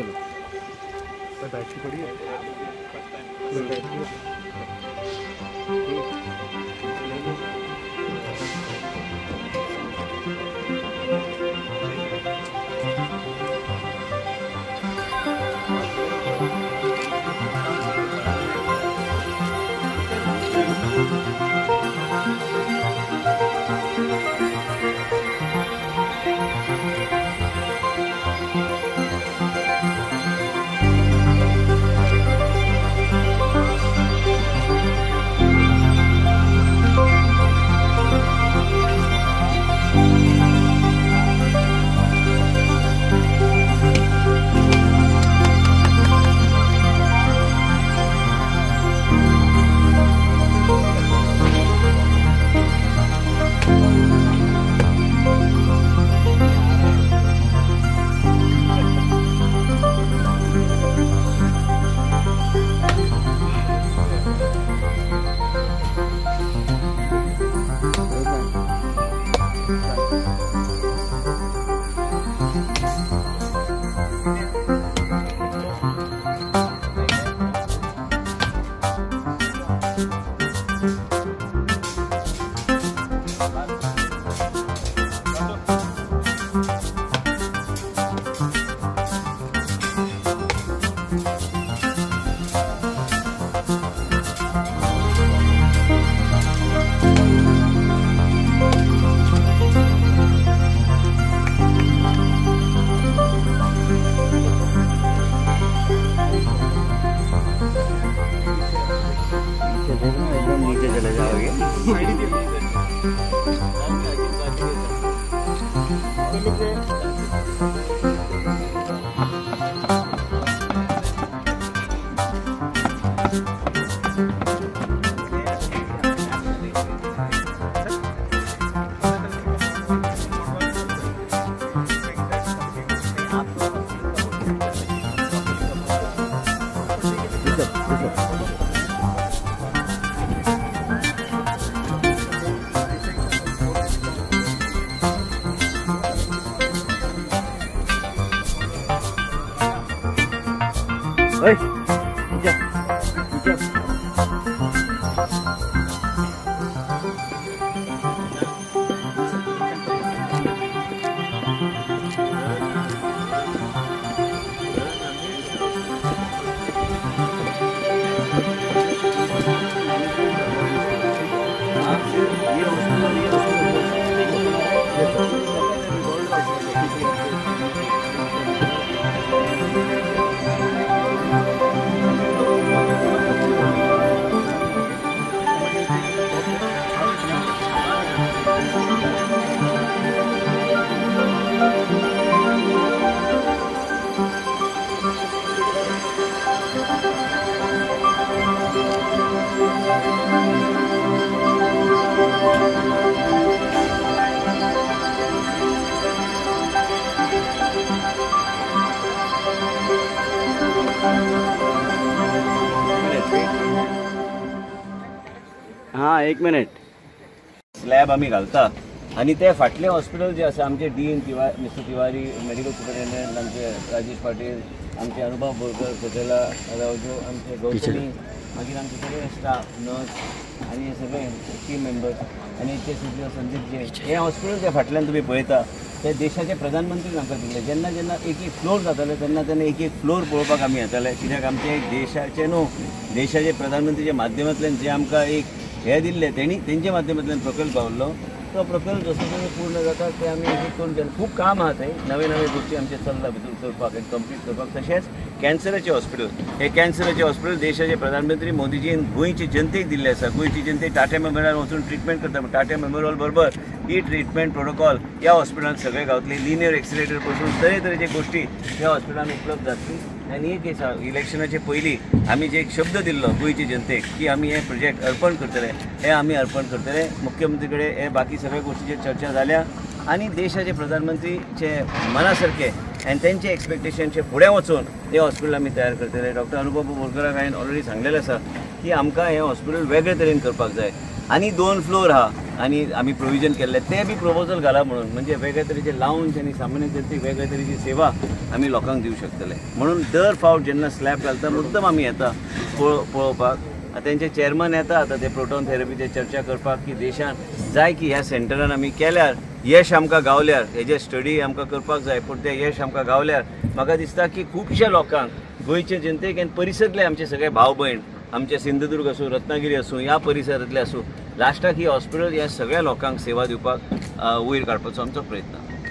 Battery पड़ी है। एकदम नीचे चले जाओगे। हाँ, 1 मिनिट। स्लॅब आम्ही घालता आणि ते फाटले हॉस्पिटल जे आसा आमचे dean mister Tiwari, medical superintendent आमचे राजेश पाटील, आमचे अनुभव बोरकर, कोचेला रावजो, आमचे गौतमी, मागीर आमचे सगळे स्टाफ, नर्स आणि हे सगळे टीम मेंबर्स आणि ते सुद्दां संदीप हे हॉस्पिटल जे फाटल्यान तुम्ही पळयता ते देशाचे प्रधानमंत्री आमकां दिले। जेन्ना जेन्ना एक फ्लोर जाताले तेन्ना तेन्ना एक फ्लोर पळोवपाक आमी येताले, कित्याक आमचे देशाचे न्हू देशाचे प्रधानमंत्रीच्या माध्यमांतल्यान जे आमकां एक हे दिल्ले तेंच्या माध्यमांतल्यान प्रकल्प आवडलो। तो प्रकल्प जसो जसो पूर्ण जाता ते आमी करून केले। खूब काम आहा थंय, नवे नवे गोष्टी आमचे चल्ला भितर करपाक आनी कंप्लीट करपाक। तशेंच कॅन्सराचे हॉस्पिटल, हे कॅन्सराचे हॉस्पिटल देशाचे प्रधानमंत्री मोदीजीन गोंयची जनतेक दिल्ले आसा। गोंयची जनतेक टाटा मेमोरियल वचून ट्रिटमेंट करता, टाटा मेमोरियल बरोबर ही ट्रिटमेंट प्रोटोकॉल ह्या हॉस्पिटलांत सगळे गावतले। लिनियर एक्सिलेटर पासून तरेतरेचे गोष्टी ह्या हॉस्पिटलांत उपलब्ध जातली। आनी एक आसा, इलेक्शनाचे पयलीं आमी जे एक शब्द दिल्लो गोंयची जनतेक की आमी हे प्रोजेक्ट अर्पण करतले, हे आमी अर्पण करतले। मुख्यमंत्री कडेन हे बाकी सगळ्या गोष्टीचेर चर्चा जाल्या आनी देशाचे प्रधानमंत्रीचे मना सारके आनी तेंचे एक्सपेक्टेशनचे फुडें वचून हे हॉस्पिटल आमी तयार करतले। डॉक्टर अनुभव बोरकराक हांवें ऑलरेडी सांगलेलें आसा की आमकां हे हॉस्पिटल वेगळे तरेन करपाक जाय आनी 2 फ्लोर आहा आनी आमी प्रोविजन केल्ले ते बी प्रपोजल घाला म्हणून, म्हणजे वेगळे तरेचे लावंज आनी सामान्य जनतेक वेगळे तरेची सेवा आमी लोकांक दिवंक शकतले. म्हणून दर फावट जेन्ना स्लॅब घालता मुद्दम आमी येता पळोवपाक. तेंचे चेअरमन येता आतां ते प्रोटॉन थेरपीचेर चर्चा करपाक की देशान जाय की ह्या सेंटरान आमी केल्यार यश आमकां गावल्यार, हेजे स्टडी आमकां करपाक जाय, पूण तें यश आमकां गावल्यार म्हाका दिसता की खुबशा लोकांक गोंयचे जनतेक आनी परिसरांतले आमचे सगळे भाव भयण, आमचे सिंधुदुर्ग आसूं, रत्नागिरी आसूं, ह्या परिसरांतले आसूं, लास्टाक ही हॉस्पिटल ह्या सगळ्या लोकांक सेवा दिवपाक वयर काडपाचो आमचो प्रयत्न.